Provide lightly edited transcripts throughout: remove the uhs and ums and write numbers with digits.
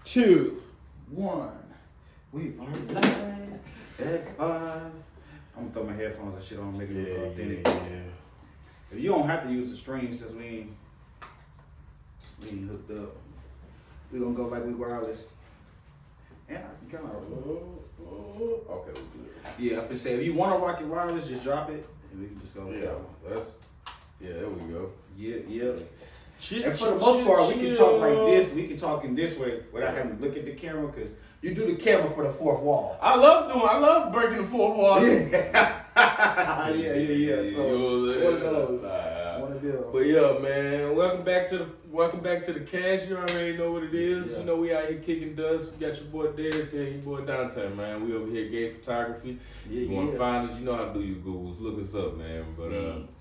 2, 1. We are live at 5. I'm gonna throw my headphones and shit on, make it look authentic. Yeah. You don't have to use the stream since we ain't hooked up. We gonna go like we wireless. And I can kind of. Okay, we good. Yeah, I say if you want to rock it wireless, just drop it, and we can just go. There we go. Yeah. And for the most part, we can talk like this. We can talk in this way without having to look at the camera, because you do the camera for the fourth wall. I love breaking the fourth wall. Yeah. So one of those. One of them. But yeah, man, welcome back to the cast. You already know what it is. Yeah. You know we out here kicking dust. We got your boy Dennis here, your boy Dante, man. We over here Gay Photography. You want to find us? You know how to do your Googles. Look us up, man. But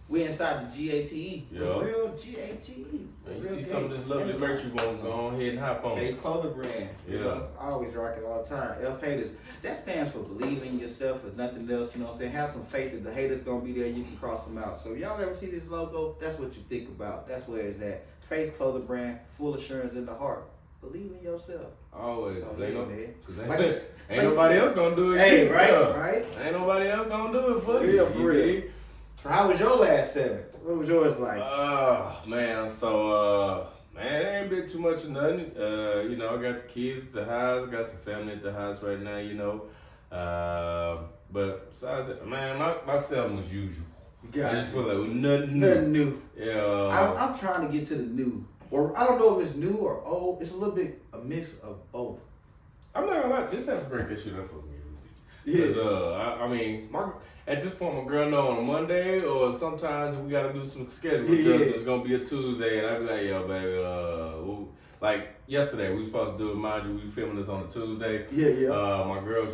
we inside the GATE. Yeah. The real GATE. Man, you see some of this lovely merch, you want to go on ahead and hop on. Fake clothing brand. Yeah. You know, I always rock it all the time. F haters. That stands for believe in yourself, if nothing else. You know what I'm saying? Have some faith that the haters gonna be there. You can cross them out. So if y'all ever see this logo, that's what you think about. That's where it's at. Fake clothing brand, full assurance in the heart. Believe in yourself. Always. So, Ain't nobody else gonna do it. Hey, right? Ain't nobody else gonna do it for you. For real. So how was your last 7? What was yours like? Man, so man, there ain't been too much of nothing. You know, I got the kids at the house, got some family at the house right now, you know. But besides that, man, my 7 was usual. I just feel like nothing new. Yeah. I'm trying to get to the new. Or I don't know if it's new or old. It's a little bit a mix of both. I'm not gonna lie, this has to break this shit up for me. Yeah. Because I mean, at this point, my girl know on a Monday, or sometimes if we gotta do some schedule adjustments, it's gonna be a Tuesday, and I be like, yo, baby, like yesterday, we was supposed to do it, mind you, we filming this on a Tuesday. Yeah. My girl,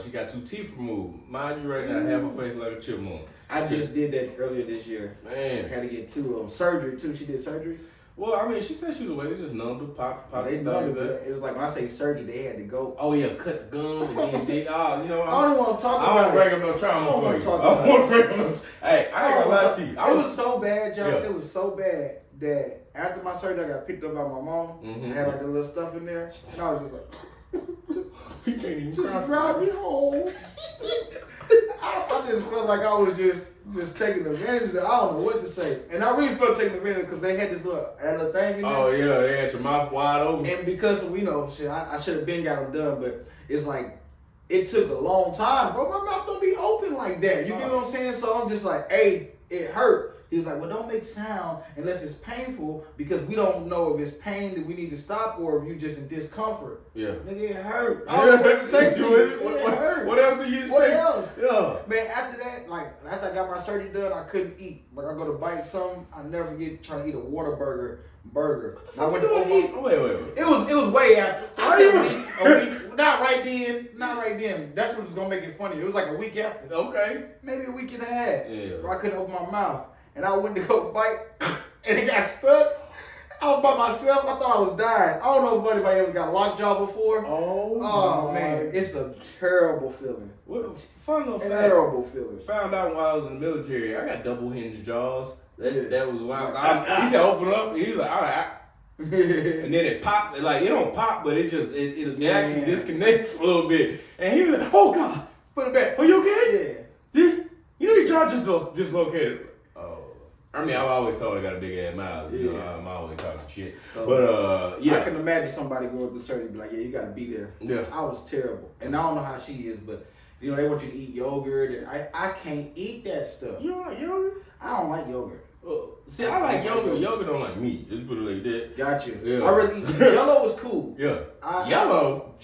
she got 2 teeth removed. Mind you, right now, half her face like a chipmunk. I just did that earlier this year. Man. Had to get 2 of them. Surgery, too. She did surgery? Well, I mean, she said she was away. They just numbed her, pop they numbed it. It was like when I say surgery, they had to go. Oh, yeah, cut the gums and then did, you know. I don't want to talk about it. I don't bring up no trauma for you. I don't want to bring up no Hey, I ain't gonna lie to you. It was so bad, Joe. Yeah. It was so bad that after my surgery, I got picked up by my mom. Mm-hmm. I had like a little stuff in there. And I was just like, you can't even just drive me home. I just felt like I was just taking advantage of it. I don't know what to say. And I really felt taking advantage because they had this little thing in there. Oh, yeah, they had your mouth wide open. And because, shit, I should have been got them done, but it's like, it took a long time, bro. My mouth don't be open like that. You get what I'm saying? So I'm just like, hey, it hurt. He was like, well, don't make sound unless it's painful, because we don't know if it's pain that we need to stop or if you just in discomfort. Yeah. Nigga, it hurt. I don't know what to say to it. It hurt. What else do you expect? What else? Yeah. Man, after that, after I got my surgery done, I couldn't eat. Like, I go to bite something, I never forget trying to eat a Whataburger burger. I went to Wait. It was way after. I said a week. Not right then. That's what was gonna make it funny. It was like a week after. Okay. Maybe a week and a half. Yeah. Where I couldn't open my mouth. And I went to go bite, and it got stuck. I was by myself. I thought I was dying. I don't know if anybody ever got lockjaw before. Oh man, it's a terrible feeling. Fun little terrible feeling. Found out while I was in the military, I got double hinged jaws. That was wild. He said open up, and he was like, all right. And then it popped. Like, it don't pop, but it actually disconnects a little bit. And he was like, oh God, put it back. Are you okay? Yeah. You know your jaw just dislocated. I mean, I've always told I got a big ass mouth. You know, I'm always talking shit. So, but yeah, I can imagine somebody going through surgery and be like, "Yeah, you got to be there." Yeah, I was terrible, and I don't know how she is, but you know, they want you to eat yogurt, and I can't eat that stuff. You don't like yogurt? I don't like yogurt. See, I like yogurt. Yogurt don't like me. Just put it like that. Got you. Yeah. I really eat. Jello was cool. Yeah. Jello. Oh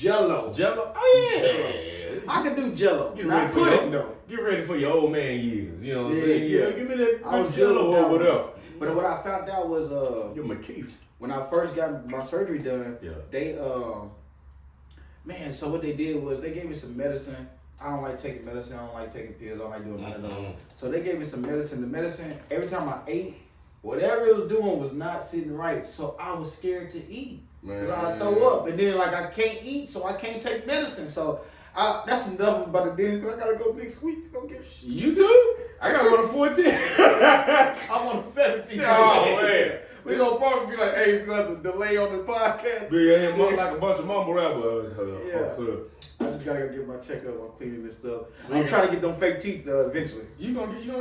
yeah. I can do Jello. Not pudding though. Get ready for your old man years. You know what I'm saying? Yeah. Give me that Jello over there. But what I found out was you're McKeith. When I first got my surgery done, they so what they did was they gave me some medicine. I don't like taking medicine. I don't like taking pills. I don't like doing none of those. So they gave me some medicine. The medicine, every time I ate, whatever it was doing was not sitting right. So I was scared to eat. Because I throw up. And then I can't eat, so I can't take medicine. So that's enough about the dentist, because I got to go next week. You do? I got to go to 14. I'm on 17. Oh, man. We gonna probably be like, hey, we gonna have to delay on the podcast. Yeah, like a bunch of mumble rappers. I just gotta go get my checkup. I'm cleaning this stuff. I'm trying to get them fake teeth eventually.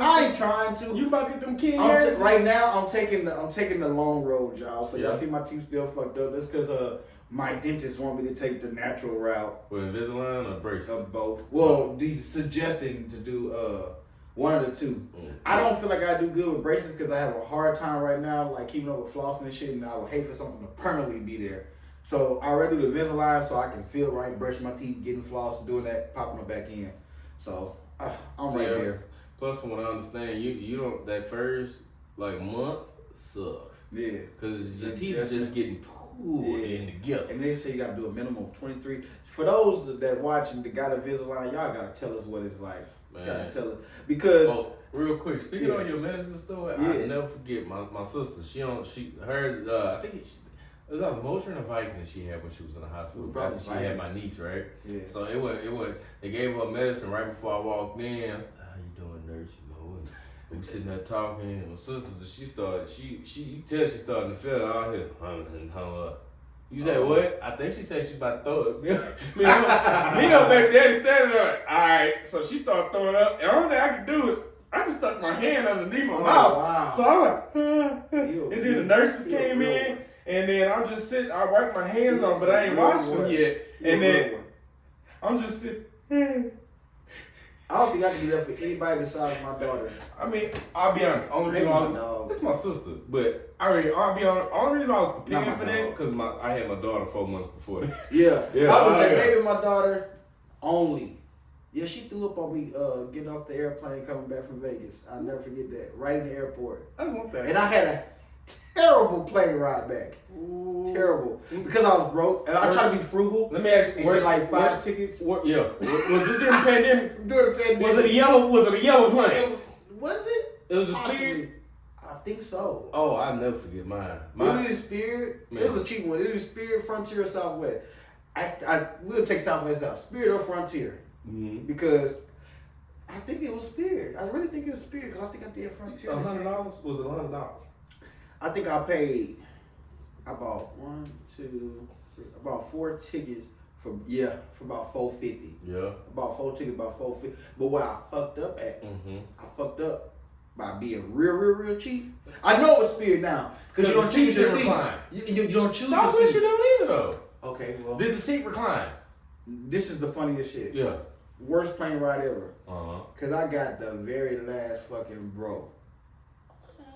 I ain't trying to. You about to get them King right now, I'm taking the long road, y'all. So y'all see my teeth still fucked up. That's because my dentist want me to take the natural route. With Invisalign or braces? Both. Well, he's suggesting to do one of the two. I don't feel like I do good with braces because I have a hard time right now, like keeping up with flossing and shit, and I would hate for something to permanently be there. So I rather do the Invisalign so I can feel right, brushing my teeth, getting floss, doing that, popping them back in. So I'm right there. Plus, from what I understand, you don't, that first month sucks. Yeah. Because your teeth are just getting pulled in together. And they say you got to do a minimum of 23. For those that watching that got Invisalign, y'all got to tell us what it's like. Man. Got to tell us. Because. Real quick, speaking on your medicine store, I'll never forget my sister. Hers, I think it was on the Motrin or Vikings she had when she was in the hospital. She had my niece, right? Yeah. So it was. They gave her medicine right before I walked in. How you doing, nurse? We were sitting there talking. And my sister, she started to feel out here. You say what? I think she said she's about to throw it. me and her baby daddy standing there. All right. So she started throwing up. And the only thing I could do is I just stuck my hand underneath my mouth. Wow. So I'm like, and then the nurses came in. And then I'm just sitting, I wiped my hands off, but I ain't washed them yet. And then I'm just sitting. I don't think I can do that for anybody besides my daughter. I mean, I'll be honest. It's my sister, but I'll be honest. Only reason I was preparing for that because I had my daughter 4 months before that. Yeah. I was like, maybe my daughter only. Yeah, she threw up on me getting off the airplane coming back from Vegas. I'll never forget that. Right in the airport. That's one thing. And I had a terrible plane ride back. Ooh. Terrible. Because I was broke. And I tried to be frugal. Let me ask you, where's like 5 tickets? Was this during the pandemic? During the pandemic. Was it a yellow plane? Was it? It was a Spirit? I think so. Oh, I'll never forget mine. It was Spirit. Man. It was a cheap one. It was Spirit, Frontier, or Southwest. We'll take Southwest out. Spirit or Frontier. Mm-hmm. Because I think it was Spirit. I really think it was Spirit because I think I did Frontier. $100? Was it $100? I think I paid about 4 tickets for about $450. Yeah. About 4 tickets, about $450. But what I fucked up at, I fucked up by being real cheap. I know it's Spirit now because you don't choose your seat. You don't choose your seat. Southwest you don't either though. Okay, well. Did the seat recline? This is the funniest shit. Yeah. Worst plane ride ever. Cause I got the very last fucking row.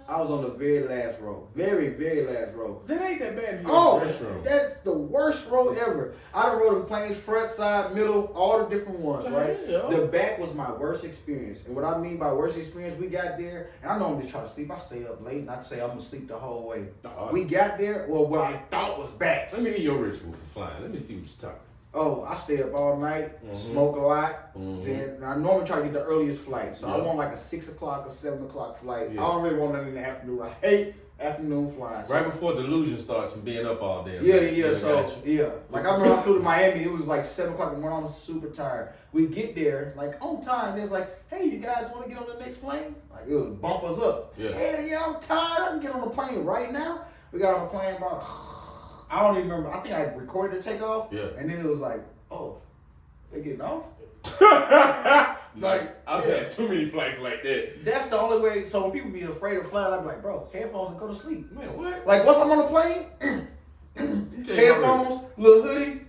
I was on the very last row. Very last row. That ain't that bad if you're in the restroom. That's the worst row ever. I done rode them planes front, side, middle, all the different ones, right? Yeah. The back was my worst experience. And what I mean by worst experience, we got there, and I normally try to sleep. I stay up late, and I say I'm going to sleep the whole way. We got there, what I thought was back. Let me hear your ritual for flying. Let me see what you're talking. Oh, I stay up all night, smoke a lot. Then I normally try to get the earliest flight. So I want like a 6 o'clock or 7 o'clock flight. Yeah. I don't really want nothing in the afternoon. I hate afternoon flying. So. Right before delusion starts from being up all day. Like I remember I flew to Miami. It was like 7 o'clock in the morning. I was super tired. We get there like on time. It's like, hey, you guys want to get on the next plane? Like it would bump us up. Yeah. Hey, I'm tired. I can get on the plane right now. We got on the plane about. I don't even remember. I think I recorded the takeoff. Yeah. And then it was like, oh, they getting off? I've had too many flights like that. That's the only way. So when people be afraid of flying, I'm like, bro, headphones and go to sleep. Man, what? Like once I'm on the plane, headphones, little hoodie,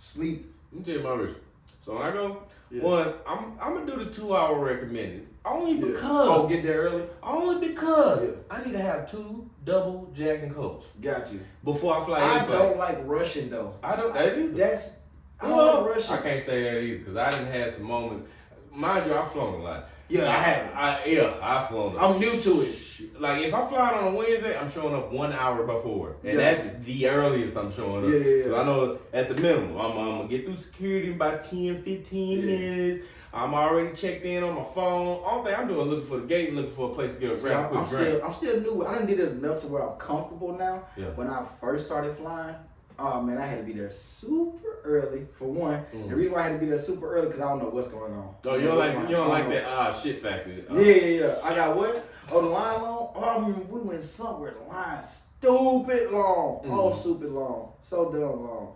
sleep. Let me tell you my ritual. So when I go, one, I'm gonna do the 2 hour recommended. Only because. Oh, get there early? Only because I need to have 2 double Jack and Cokes. Got you. Before I fly. I don't like rushing though. I don't like rushing. I can't say that either because I didn't have some moments. Mind you, I've flown a lot. Yeah, I have. I've flown a lot. I'm new to it. Like if I'm flying on a Wednesday, I'm showing up 1 hour before. And that's the earliest I'm showing up. Yeah. I know at the minimum, I'm gonna get through security in about 10, 15 minutes. I'm already checked in on my phone. All thing I'm doing is looking for the gate and looking for a place to get a quick drink. I'm still new. I done did it enough to where I'm comfortable now. Yeah. When I first started flying, oh man, I had to be there super early for one. The reason why I had to be there super early because I don't know what's going on. Oh, you don't like that shit factor. Yeah. I got what? Oh, the line long? I remember we went somewhere, the line stupid long. Oh, stupid long. So damn long.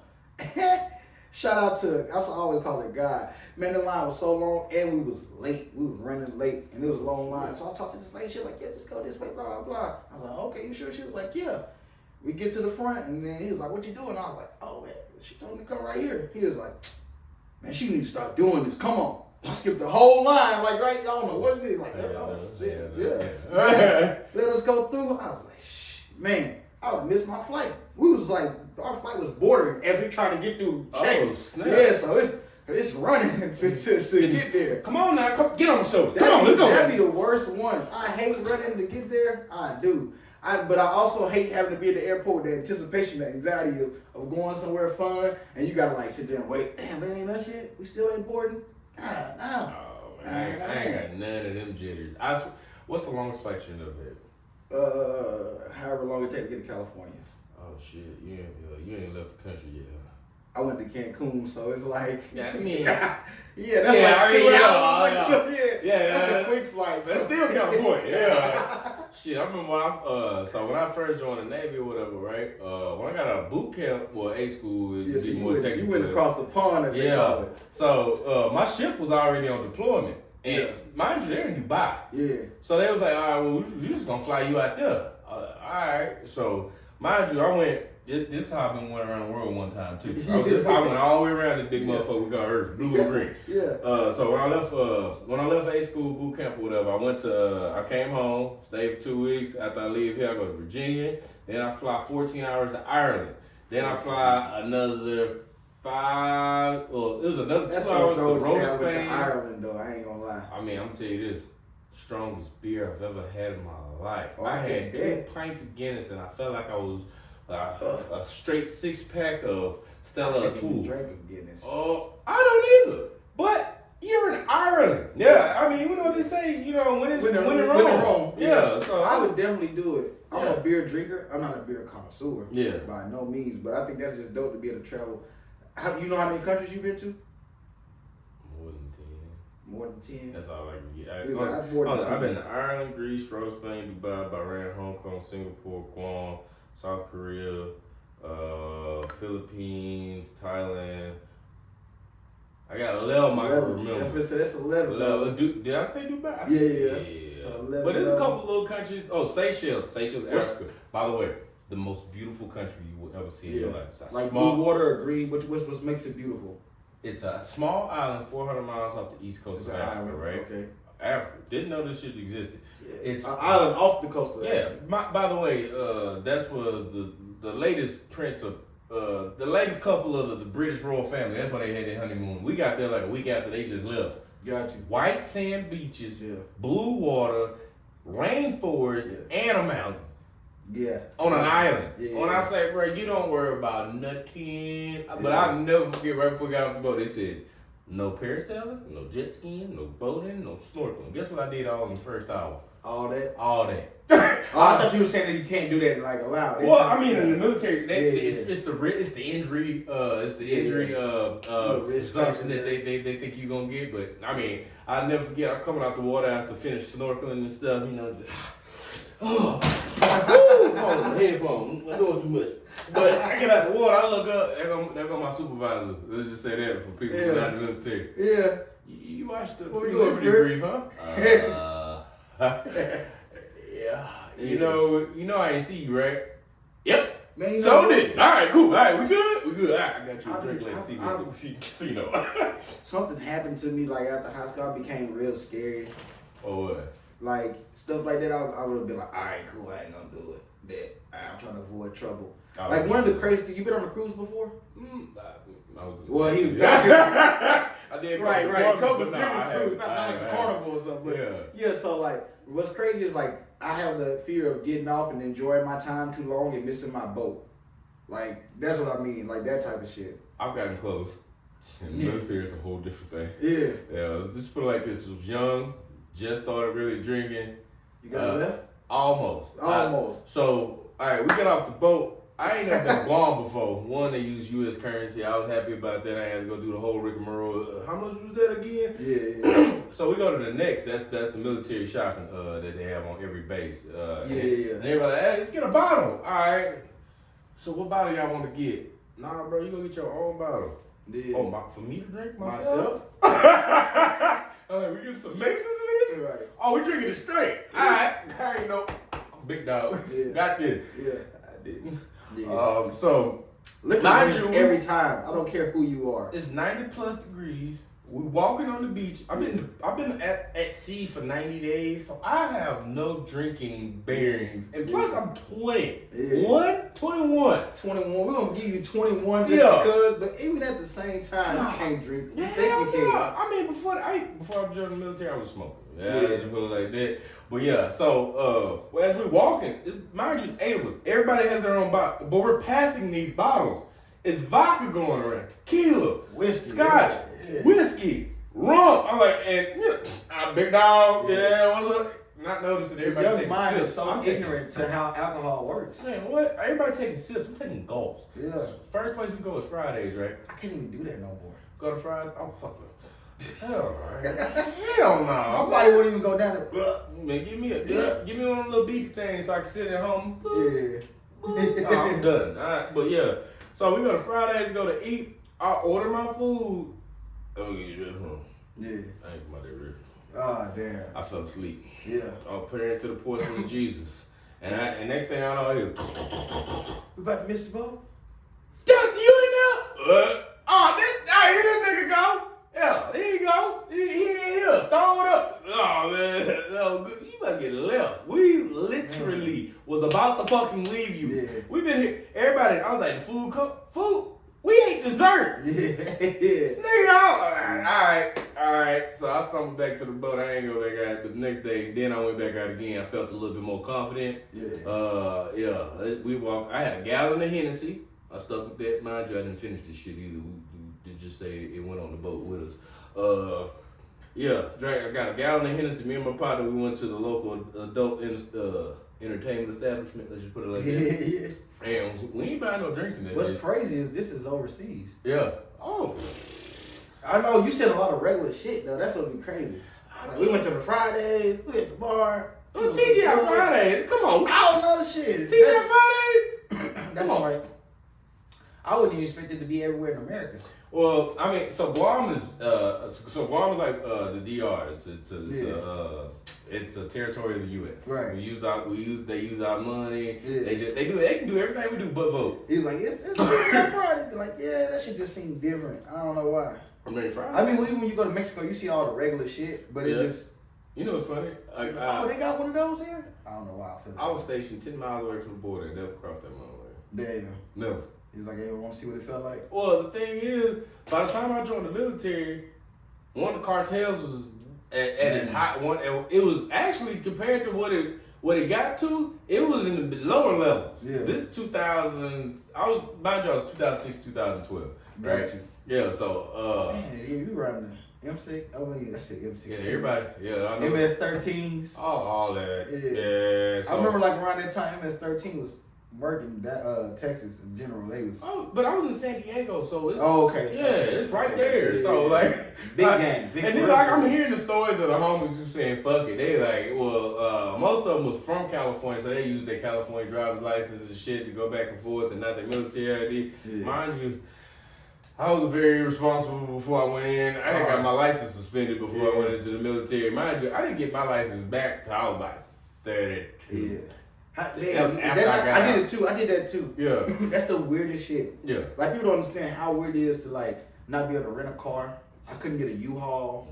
Shout out to, I always call it God. Man, the line was so long and we was late. We was running late and it was a long line. So I talked to this lady. She was like, yeah, just go this way, blah, blah, blah. I was like, okay, you sure? She was like, yeah. We get to the front and then he was like, what you doing? I was like, oh, man, she told me to come right here. He was like, man, she needs to start doing this. Come on. I skipped the whole line, like, right? I don't know what it is. Like, yeah. Let us go through. I was like, shh, man, I would miss my flight. We was like, our flight was bordering as we trying to get through check-in. Yeah, so it's running to get there. Come on now, get on the shoulders. Come on, let's go. That'd be the worst one. I hate running to get there. I do. But I also hate having to be at the airport with the anticipation, the anxiety of going somewhere fun, and you gotta like sit there and wait. Damn, man, ain't that shit? We still ain't boarding? God, no. Oh, man, I ain't got none of them jitters. What's the longest flight you ever had? However long it takes to get to California. Oh shit, you ain't left the country yet. I went to Cancun, so it's like yeah, I mean, that's like 2 hours. That's a quick flight. That's still California. Yeah. Shit, I remember when I first joined the Navy or whatever, right? When I got out of boot camp, A school, so you went across the pond, as they call it. So my ship was already on deployment, and mind you, they're in Dubai. Yeah. So they was like, all right, well, we just gonna fly you out there. All right. So mind you, I went. This is how I've been going around the world one time too. This is how I went all the way around this big motherfucker we got Earth, blue and green. So when I left A school boot camp or whatever, I came home, stayed for 2 weeks. After I leave here, I go to Virginia. Then I fly 14 hours to Ireland. Then I fly another 5. Well, it was another 2 hours to Rome, Spain. To Ireland though, I ain't gonna lie. I mean, I'm gonna tell you this. Strongest beer I've ever had in my life. I had 2 pints of Guinness and I felt like I was a straight 6-pack of Stella Artois. Drink of Guinness. Oh, I don't either. But you're in Ireland. Yeah, I mean, you know what they say. You know when in Rome. Yeah, so I would definitely do it. I'm a beer drinker. I'm not a beer connoisseur. Yeah, by no means. But I think that's just dope to be able to travel. You know how many countries you've been to? More than 10. That's all I can get. I've been to Ireland, Greece, Rome, Spain, Dubai, Bahrain, Hong Kong, Singapore, Guam, South Korea, Philippines, Thailand. I got 11 I can remember. That's 11. Did I say Dubai? Yeah. So 11, but there's a couple little countries. Oh, Seychelles, Africa. By the way, the most beautiful country you will ever see in your life. Like blue water or green, which makes it beautiful? It's a small island 400 miles off the east coast of Africa, right? Okay. Africa. Didn't know this shit existed. Yeah. It's an island off the coast of Africa. Yeah. By the way, that's where the latest prince of the latest couple of the British royal family. That's why they had their honeymoon. We got there like a week after they just left. Got you. White sand beaches, blue water, rainforest, and a mountain. Yeah. On an island. Yeah. When I say, bro, you don't worry about nothing. But I'll never forget right before we got off the boat, they said, no parasailing, no jet skiing, no boating, no snorkeling. Guess what I did all in the first hour? All that? All that. I thought you were saying that you can't do that like allowed. Well, I mean, in the military, it's the injury, presumption that they think you're gonna get. But I mean, I'll never forget. I'm coming out the water after finish snorkeling and stuff. You know, headphones. I'm doing too much. But I get out the water. I look up. There go my supervisor. Let's just say that for people who not in the military. Yeah. You watched the pre-liberty brief, huh? Yeah. You know I ain't see you, right? Yep. Man, Told it. All right, cool. All right, we good? We good. All right, I got you a drink later. See casino. Something happened to me like after high school. I became real scary. Oh, what? Like stuff like that, I would have been like, all right, cool, I ain't gonna do it. I'm trying to avoid trouble. Like one of the crazy things, you been on a cruise before? Well, he was. I did. Right. A couple of different cruises, not like a carnival or something. But yeah. So like, what's crazy is like I have the fear of getting off and enjoying my time too long and missing my boat. Like that's what I mean, like that type of shit. I've gotten close. In the military, it's a whole different thing. Yeah. Just put it like this: I was young, just started really drinking. You got left? Almost. So all right, we got off the boat. I ain't never been Guam before. One, they use U.S. currency. I was happy about that. I had to go do the whole rigmarole. How much was that again? Yeah. So we go to the next. That's the military shopping that they have on every base. Yeah. And everybody like, hey, let's get a bottle. All right. So what bottle y'all want to get? Nah, bro, you gonna get your own bottle. Yeah. Oh, for me to drink myself? We get some mixes in it? Right. Oh, we drinking it straight. All right. I ain't no big dog. Yeah. Got this. Yeah. I didn't. Yeah. So, look mind at you, every time. I don't care who you are. it's 90 plus degrees. We're walking on the beach. I've been at sea for 90 days, so I have no drinking bearings. And plus, I'm 20. Yeah. 21. 21. We're gonna give you 21 just because, but even at the same time, you can't drink. You think you can? I mean, before I joined the military, I was smoking. Yeah, just put it like that. But yeah, so as we're walking, mind you, 8 of us. Everybody has their own bottle, but we're passing these bottles. It's vodka going around, tequila, Whiskey, scotch, yeah. whiskey, rum. I'm like, and big dog, what's up? Not noticing everybody Your taking mind sips. is so I'm ignorant to how alcohol works. Man, what? Everybody taking sips. I'm taking gulps. Yeah. First place we go is Fridays, right? I can't even do that no more. Go to Friday. Oh fuck no. Hell no. My body won't even go down there. Man, give me one of them little beepy things so I can sit at home. Yeah. I'm done. All right, but yeah. So we go to Fridays, go to eat. I order my food. Oh yeah. Yeah. I ain't about that real. Ah, damn. I fell asleep. Yeah. I was praying to the portion of Jesus. And next thing I know, I hear, We about to miss the boat? Dust, you in there? I hear this nigga go. Yeah, here you go. He ain't here. Throw it up. Oh, man. No, good. You must get left. We literally was about to fucking leave you. Yeah. We been here. Everybody, I was like, food. We ate dessert. Yeah. Nigga, all right. So I stumbled back to the boat. I ain't go back out. But the next day, then I went back out again. I felt a little bit more confident. Yeah. We walked. I had a gallon of Hennessy. I stuck with that. Mind you, I didn't finish this shit either. We did just say it went on the boat with us. I got a gallon of Hennessy. Me and my partner, we went to the local adult entertainment establishment. Let's just put it like that. Yeah. And we ain't buying no drinks in there. What's crazy is this is overseas. Yeah. Oh. I know you said a lot of regular shit though. That's what be crazy. Like, we went to the Fridays. We at the bar. TGI Fridays. Come on. I don't know shit. TGI Fridays. That's all right. I wouldn't even expect it to be everywhere in America. Well, I mean, so Guam is like the DR. It's a territory of the U.S. Right. They use our money. Yeah. They can do everything we do but vote. He's like, it's Friday. They're like, yeah, that shit just seems different. I don't know why. I mean, Friday. I mean, even when you go to Mexico, you see all the regular shit, but it just. You know what's funny? They got one of those here? I don't know why I feel that. I was stationed 10 miles away from the border and never crossed that motherfucker. Damn. Never. He was like, hey, want to see what it felt like? Well, the thing is, by the time I joined the military, one of the cartels was at its high one. It was actually compared to what it got to. It was in the lower levels. Yeah. This 2000. I was 2006, 2012. Right. Got you. Yeah. So. Man, you riding the M6. I mean, I said M6. Yeah, everybody. Yeah, I know. MS-13s. All that. Yeah. So, I remember like around that time, MS-13 was working that Texas in general. They was. Oh, but I was in San Diego, so it's. Oh, okay. Yeah, it's right there. Yeah, so like big game. Big and then like I'm hearing the stories of the homies who saying fuck it. They like, well, most of them was from California, so they use their California driver's license and shit to go back and forth and not their military ID. Yeah. Mind you, I was very irresponsible before I went in. I had got my license suspended before I went into the military. Mind you, I didn't get my license back till I was like 32. Yeah. I did it too. I did that too. Yeah. That's the weirdest shit. Yeah. Like people don't understand how weird it is to like not be able to rent a car. I couldn't get a U-Haul.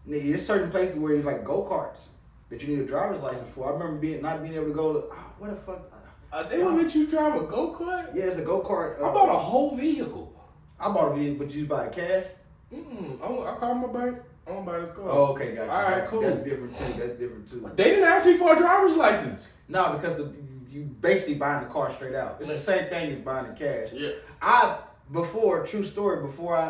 There's certain places where you like go-karts that you need a driver's license for. I remember not being able to go to what the fuck. They won't let you drive a go-kart? Yeah, it's a go-kart. I bought a whole vehicle. I bought a vehicle, but you buy it cash? I called my bank. I don't buy this car. Oh, okay, got you. All right, cool. That's different too. They didn't ask me for a driver's license. No, because you basically buying the car straight out. It's the same thing as buying it cash. Yeah. True story, before I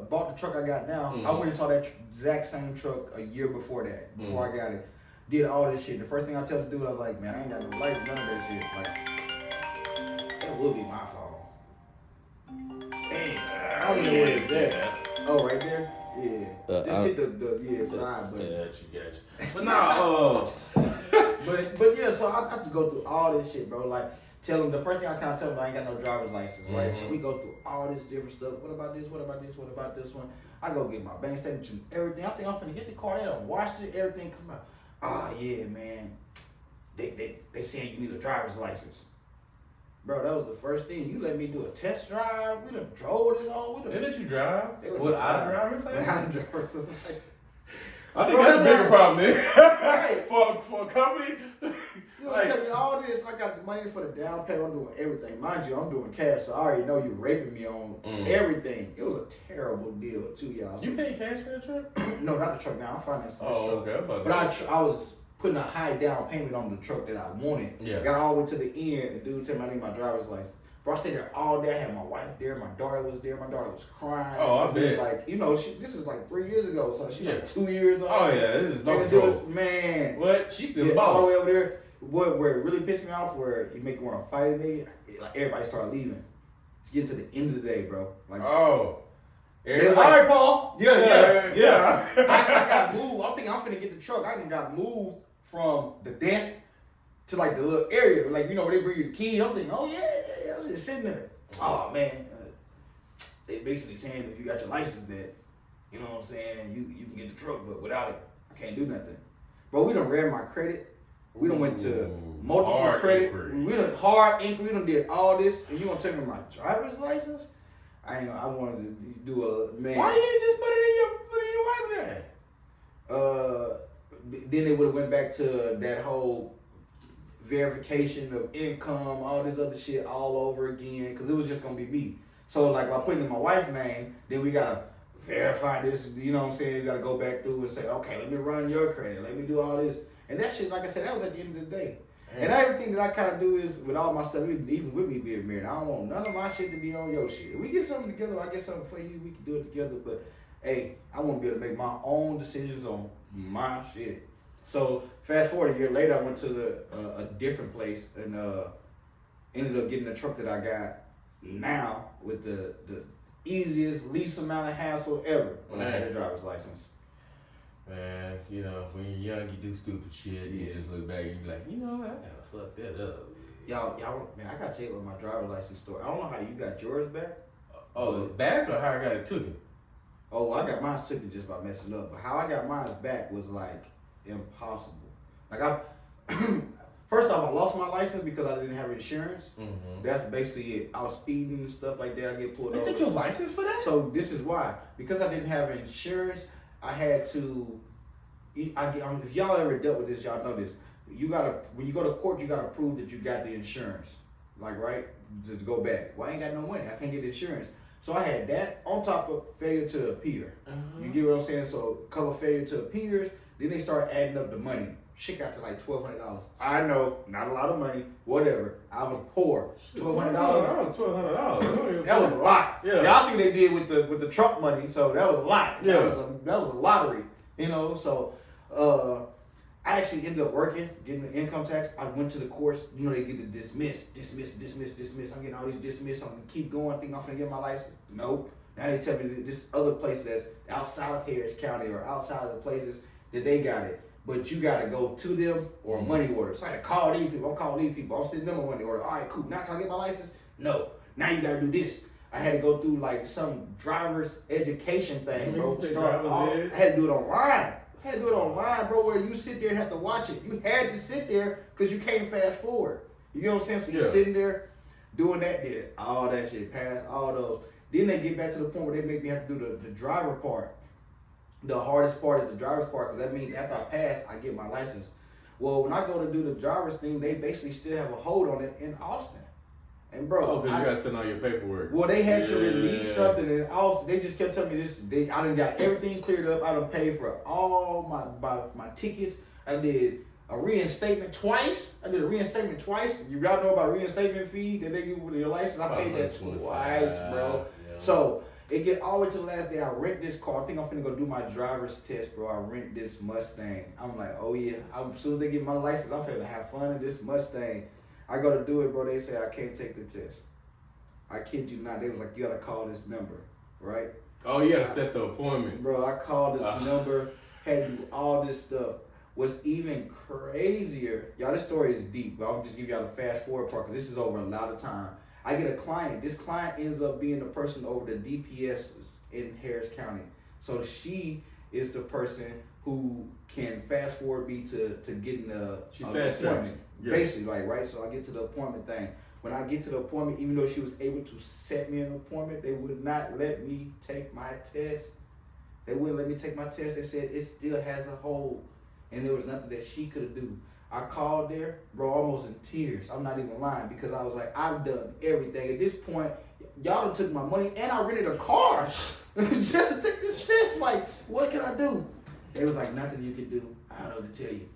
bought the truck I got now, I went and saw that exact same truck a year before that. Before I got it. Did all this shit. The first thing I tell the dude, I was like, man, I ain't got no lights, none of that shit. Like, That would be my fault. Dang, I don't even know where it's at. Oh, right there? Yeah. Just hit the side button. Yeah, got you. But nah, but yeah, so I have to go through all this shit, bro. Like, tell them, the first thing I kind of tell them, I ain't got no driver's license, right? So we go through all this different stuff. What about this? What about this? What about this one? I go get my bank statement and everything. I think I'm finna get the car. They done washed it, everything come out. Ah, yeah, man. They saying you need a driver's license. Bro, that was the first thing. You let me do a test drive. We done drove this all. They let you drive? Without a driver's license? Without a driver's license. I think that's a bigger problem there. Right. for a company. You know, tell me all this. I got the money for the down payment. I'm doing everything. Mind you, I'm doing cash, so I already know you raping me on everything. It was a terrible deal, too, y'all. So, you paying cash for that truck? No, not the truck now. I'm financing this truck. Okay. But I was putting a high down payment on the truck that I wanted. Yeah. Got all the way to the end, and dude told me I need my driver's license. Bro, I stayed there all day. I had my wife there. My daughter was there. My daughter was crying. Oh, I bet. Like, you know, this is like 3 years ago, so she's like 2 years old. Oh, yeah, this is no control. Man. What? She's still the all boss. the way over there. Where it really pissed me off, where you make me want to fight a nigga, like everybody started leaving. To get to the end of the day, bro. Like, oh. Like, all right, Paul. Yeah. I got moved. I'm thinking I'm finna get the truck. I even got moved from the desk to like the little area. Like, you know, where they bring you the key. I'm thinking, oh yeah. I'm just sitting there. Oh man. They basically saying if you got your license that, you know what I'm saying, you can get the truck, but without it, I can't do nothing. Bro, we done read my credit. We done went to multiple hard credit. inquiries. We done hard inquiry. We done did all this, and you gonna take me my driver's license? I wanted to do a man. Why you ain't just put it in your wife name? Then they would have went back to that whole verification of income, all this other shit all over again, because it was just gonna be me. So like by putting in my wife's name, then we gotta verify this. You know what I'm saying? You gotta go back through and say, okay, let me run your credit. Let me do all this. And that shit, like I said, that was at the end of the day. And everything that I kind of do is, with all my stuff, even with me being married, I don't want none of my shit to be on your shit. If we get something together, I get something for you, we can do it together. But, hey, I want to be able to make my own decisions on my shit. So, fast forward a year later, I went to a different place and ended up getting the truck that I got now with the easiest, least amount of hassle ever when I had a driver's license. Man, you know, when you're young, you do stupid shit. You just look back and you be like, you know, I gotta fuck that up. Y'all, man, I gotta tell you about my driver's license story. I don't know how you got yours back. Oh, back or how I got it took it? Oh, I got mine took it just by messing up. But how I got mine back was like impossible. Like first off, I lost my license because I didn't have insurance. Mm-hmm. That's basically it. I was speeding and stuff like that. I get pulled over. They took your license for that? So this is why. Because I didn't have insurance, I had to. If y'all ever dealt with this, y'all know this. When you go to court, you gotta prove that you got the insurance. Like, right? To go back. Well, I ain't got no money. I can't get insurance. So I had that on top of failure to appear. Uh-huh. You get what I'm saying? So cover failure to appears. Then they start adding up the money. Shit got to like $1,200. I know, not a lot of money. Whatever. I was poor. $1,200. $1,200. That was a lot. Yeah. Y'all see what they did with the truck money. So that was a lot. Yeah. That was a lottery. You know. So I actually ended up working, getting the income tax. I went to the courts. You know, they get the dismiss. I'm getting all these dismissed. I'm gonna keep going. Think I'm gonna get my license. Nope. Now they tell me that this other place that's outside of Harris County or outside of the places that they got it. But you gotta go to them or a money order. So I had to call these people. I'm calling these people. I'm sending them a money order. All right, cool. Now can I get my license? No. Now you gotta do this. I had to go through like some driver's education thing, bro. I had to do it online. Bro, where you sit there and have to watch it. You had to sit there because you can't fast forward. You know what I'm saying? So you're sitting there doing that, did all that shit, passed all those. Then they get back to the point where they make me have to do the driver part. The hardest part is the driver's part, because that means after I pass, I get my license. Well, when I go to do the driver's thing, they basically still have a hold on it in Austin. And bro, because you got to send all your paperwork. Well, they had to release something in Austin. They just kept telling me this. I done got everything cleared up. I done paid for all my tickets. I did a reinstatement twice. Y'all know about a reinstatement fee that they give with your license? I paid that twice, bro. Yeah. So it get all the way to the last day. I rent this car. I think I'm finna go do my driver's test, bro. I rent this Mustang. I'm like, oh yeah. As soon as they get my license, I'm finna have fun in this Mustang. I go to do it, bro. They say I can't take the test. I kid you not. They was like, you gotta call this number, right? Oh, you gotta set the appointment. Bro, I called this number, had to do all this stuff. What's even crazier, y'all, this story is deep, but I'll just give y'all the fast forward part because this is over a lot of time. I get a client. This client ends up being the person over the DPS in Harris County. So she is the person who can fast forward me to getting an appointment. Yeah. Basically, like, right? So I get to the appointment thing. When I get to the appointment, even though she was able to set me an appointment, they would not let me take my test. They wouldn't let me take my test. They said it still has a hold. And there was nothing that she could do. I called there, bro, almost in tears. I'm not even lying because I was like, I've done everything. At this point, y'all took my money and I rented a car just to take this test. Like, what can I do? They was like, nothing you can do. I don't know what to tell you.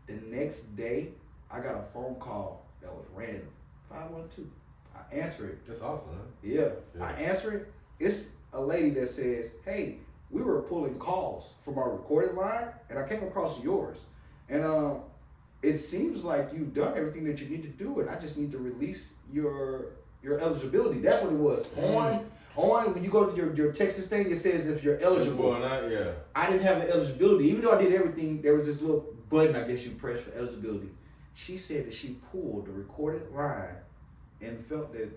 The next day, I got a phone call that was random. 512. I answer it. That's awesome, huh? Yeah. I answer it. It's a lady that says, hey, we were pulling calls from our recorded line, and I came across yours. And it seems like you've done everything that you need to do, and I just need to release your eligibility. That's what it was. On when you go to your Texas thing, it says if you're eligible. Yeah. I didn't have the eligibility. Even though I did everything, there was this little button I guess you press for eligibility. She said that she pulled the recorded line and felt that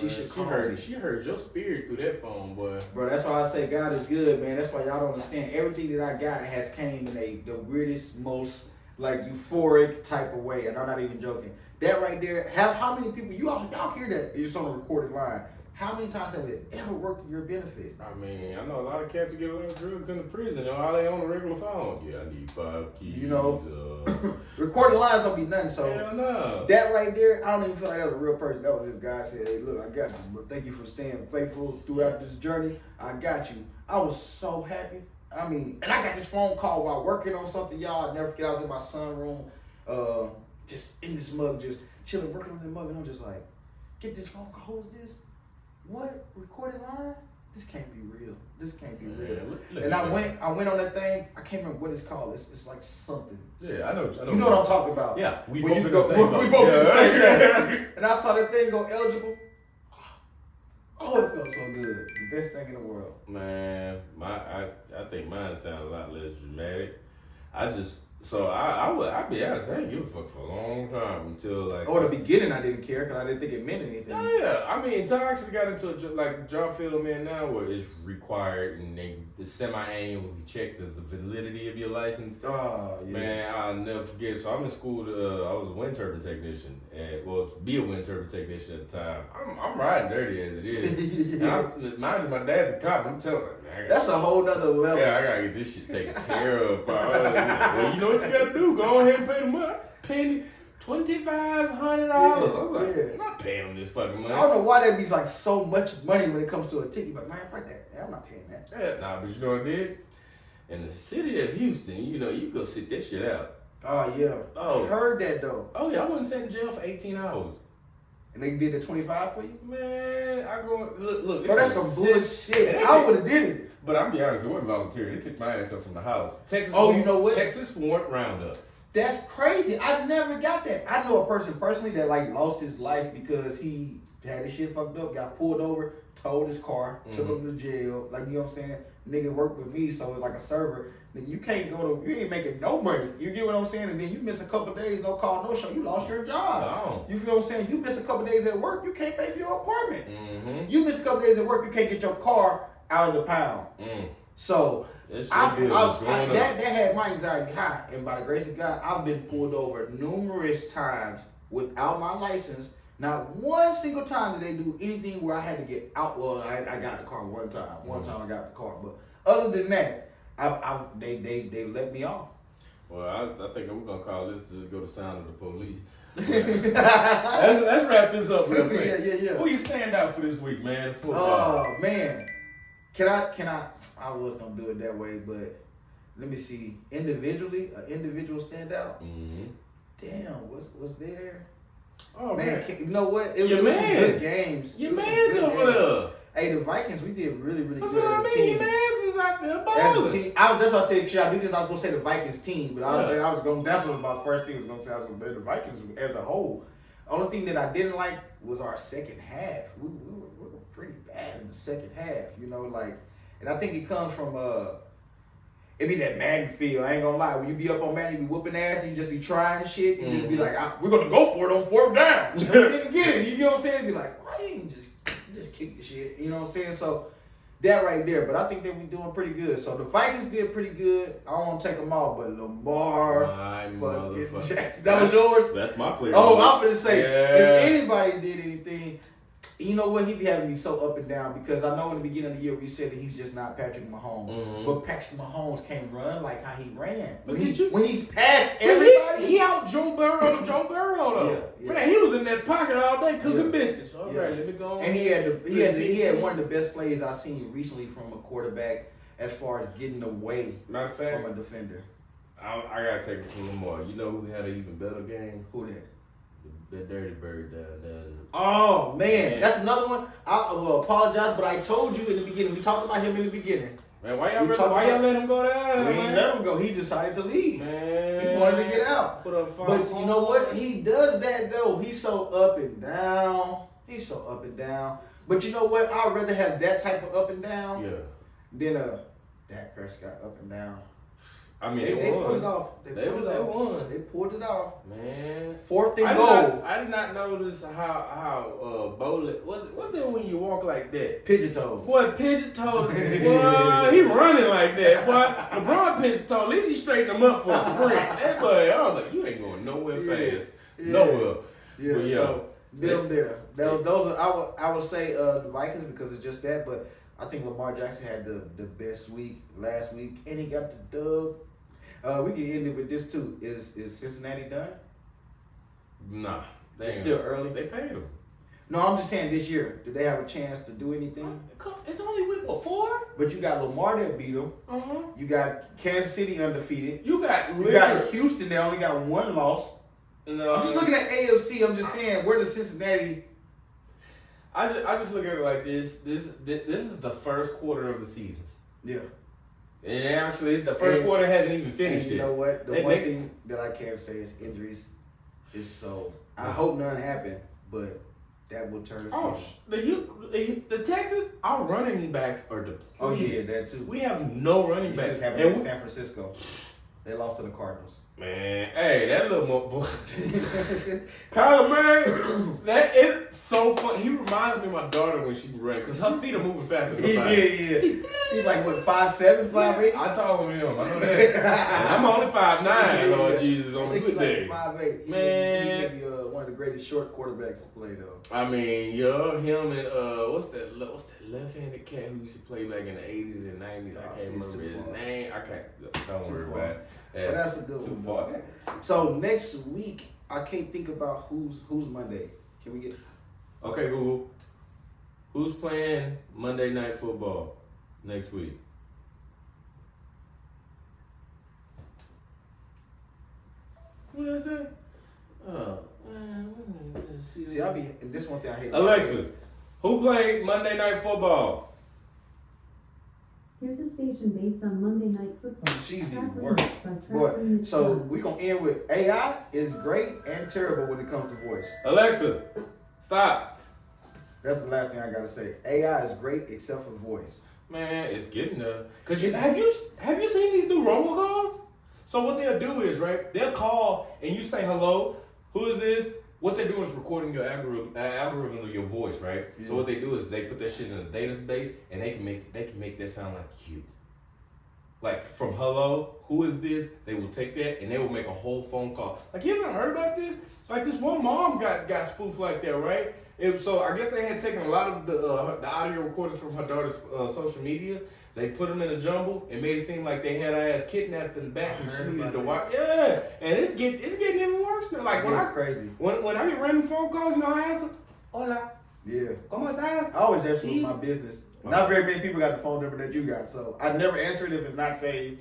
she should call me. She heard your spirit through that phone, boy. Bro, that's why I say God is good, man. That's why y'all don't understand. Everything that I got has came in the weirdest, most like euphoric type of way, and I'm not even joking. That right there, how many people y'all hear that it's on a recorded line? How many times have it ever worked to your benefit? I mean, I know a lot of cats who get a lot of drugs in the prison. You know, how they on a regular phone? Yeah, I need 5 keys. You know, recorded lines don't be nothing. So hell no. That right there, I don't even feel like that was a real person. That was just God said, hey, look, I got you, bro. Thank you for staying faithful throughout this journey. I got you. I was so happy. I mean, and I got this phone call while working on something, y'all. I'll never forget. I was in my sunroom, just in this mug, just chilling, working on the mug, and I'm just like, get this phone call. Who is this? What? Recorded line? This can't be real. This can't be real. And I went on that thing. I can't remember what it's called. It's like something. Yeah, I know. You know what I'm talking about. Yeah, we both did the same thing. And I saw that thing go eligible. Oh, it felt so good. The best thing in the world. Man, I think mine sound a lot less dramatic. I'd be honest, I didn't give a fuck for a long time until like. Oh, the beginning I didn't care because I didn't think it meant anything. Yeah, I mean, until I actually got into a job field I'm in now where it's required and they semi-annually check the validity of your license. Oh, yeah. Man, I'll never forget. So I'm in school, I was a wind turbine technician. And, to be a wind turbine technician at the time, I'm riding dirty as it is. Mind you, my dad's a cop. I'm telling him, man. That's a whole nother level. Yeah, I gotta get this shit taken care of. Well, you know what you gotta do? Go ahead and pay the money. Pay $2,500. I'm like, I'm not paying them this fucking money. I don't know why that be like so much money when it comes to a ticket. But man, fuck that. I'm not paying that. Yeah, but you know what I did? In the city of Houston, you go sit that shit out. Oh yeah. Oh, I heard that though. Oh yeah, I wasn't sent in jail for 18 hours. And they did the 25 for you? Man, I go look. Bro, that's some bullshit. I would have did it. But I'll be honest, it wasn't voluntary. They picked my ass up from the house. Texas. You know what? Texas warrant roundup. That's crazy. I never got that. I know a person personally that like lost his life because he had his shit fucked up, got pulled over, towed his car, took him to jail. Like, you know what I'm saying? Nigga worked with me, so it's like a server. Nigga, you ain't making no money. You get what I'm saying? And then you miss a couple days, no call, no show, you lost your job. No. You feel what I'm saying? You miss a couple days at work, you can't pay for your apartment. You miss a couple days at work, you can't get your car out of the pound. So that had my anxiety high, and by the grace of God, I've been pulled over numerous times without my license. Not one single time did they do anything where I had to get out. Well, I got the car one time. One time I got the car, but other than that, they let me off. Well, I think we're gonna call this just go to Sound of the Police. let's wrap this up real quick. Yeah. Who you stand out for this week, man? Football. Oh man, can I? I was gonna do it that way, but let me see. Individually, an individual standout. Damn, was there? Oh man, you know what? It was some good games. Your man's over there. Hey, the Vikings, we did really, really good. That's what I mean. Your man's is out there balling. That's why I said, should I do this? I was gonna say the Vikings team, but that's what my first thing was gonna say. I was gonna say the Vikings as a whole. Only thing that I didn't like was our second half. We were pretty bad in the second half, you know, like, and I think it comes from it be that Madden feel. I ain't gonna lie. When you be up on Madden, you be whooping ass and you just be trying shit. You just be like, we're gonna go for it on 4th down. You didn't get it. You know what I'm saying? Be like, why you ain't just kick the shit? You know what I'm saying? So that right there. But I think that we're doing pretty good. So the Vikings did pretty good. I don't want to take them off, but Lamar fucking Jackson. That was yours? That's my player. Oh, I'm gonna say, yeah. if anybody did anything, you know what? He be having me so up and down because I know in the beginning of the year we said that he's just not Patrick Mahomes. But Patrick Mahomes can't run like how he ran. When he's past everybody. He out Joe Burrow though. Yeah. Man, he was in that pocket all day cooking biscuits. All right, let me go on. And he had one of the best plays I've seen recently from a quarterback as far as getting away from a defender. I gotta take it from Lamar. You know who had an even better game? Who that? That dirty bird down there. Oh man, that's another one. I will apologize, but I told you in the beginning. We talked about him in the beginning. Man, why y'all let him go down? We didn't let him go. He decided to leave. Man, he wanted to get out. But you know what? He does that though. He's so up and down. But you know what? I'd rather have that type of up and down than Dak Prescott up and down. I mean, they pulled it off. They won. They pulled it off. Man. 4th and goal. I did not notice how bowling what's that when you walk like that? Pigeon toed. Boy, pigeon toed. Boy, he running like that. Boy, LeBron pigeon toed. At least he straightened him up for a sprint. That boy, I was like, you ain't going nowhere fast. Nowhere. Yeah. So them there. Those are I would say the Vikings because of just that, but I think Lamar Jackson had the best week last week, and he got the dub. We can end it with this too. Is Cincinnati done? Nah, it's still early. They paid him. No, I'm just saying this year. Did they have a chance to do anything? It's only week before. But you got Lamar that beat them. You got Kansas City undefeated. You got Houston. They only got one loss. No, I'm just looking at AFC. I'm just saying where does Cincinnati. I just look at it like this. This is the first quarter of the season. Yeah. And actually, the first quarter hasn't even finished yet. You know what? The one thing that I can't say is injuries. I hope none happen, but that will turn. The Texans, our running backs are depleted. Oh yeah, that too. We have no running backs. Happened in San Francisco. They lost to the Cardinals. Man, hey, that little boy, Kyler Murray, it's so fun. He reminds me of my daughter when she ran, because her feet are moving faster than mine. Yeah. He's like, what, 5'7", 5'8"? I told him, I know that. And I'm only 5'9", Lord Jesus, on a good day. Like 5'8". Man. He may be one of the greatest short quarterbacks to play, though. I mean, him and, what's that left-handed cat who used to play back in the 80s and 90s? I can't remember his name. Don't worry about it. But that's a good one. So next week, I can't think about who's Monday. Can we get? Okay, Google. Who's playing Monday Night Football next week? What did I say? Oh, man. See, this one thing I hate. Alexa, who played Monday Night Football? Here's a station based on Monday Night Football. She's even worse. Boy, so we're going to end with AI is great and terrible when it comes to voice. Alexa, stop. That's the last thing I got to say. AI is great except for voice. Man, it's getting there. Cause have you seen these new robocalls? So what they'll do is, right, they'll call and you say hello, who is this? What they're doing is recording your algorithm of your voice, right? Yeah. So what they do is they put that shit in a database and they can make that sound like you. Like from hello, who is this? They will take that and they will make a whole phone call. Like you ever heard about this? Like this one mom got spoofed like that, right? So I guess they had taken a lot of the audio recordings from her daughter's social media. They put them in a jumble and made it seem like they had her ass kidnapped in the back and she needed to watch. Yeah, and it's getting even worse now. Like crazy. When I get random phone calls, you know, I answer, hola. Yeah. ¿Cómo estás? I always answer with my business. Not very many people got the phone number that you got, so I never answer it if it's not saved.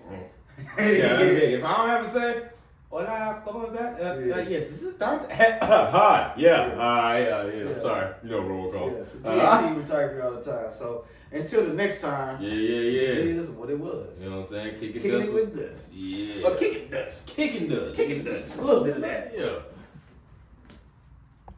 If I don't have it saved, hola, ¿cómo estás? Yes, this is Dante. Hi. Yeah. Sorry. You know robocalls. GNT retired for you all the time. So until the next time. Yeah. This is what it was. You know what I'm saying? Kicking it with dust. Yeah. Or KicknDust. KicknDust. A little bit of that. Yeah.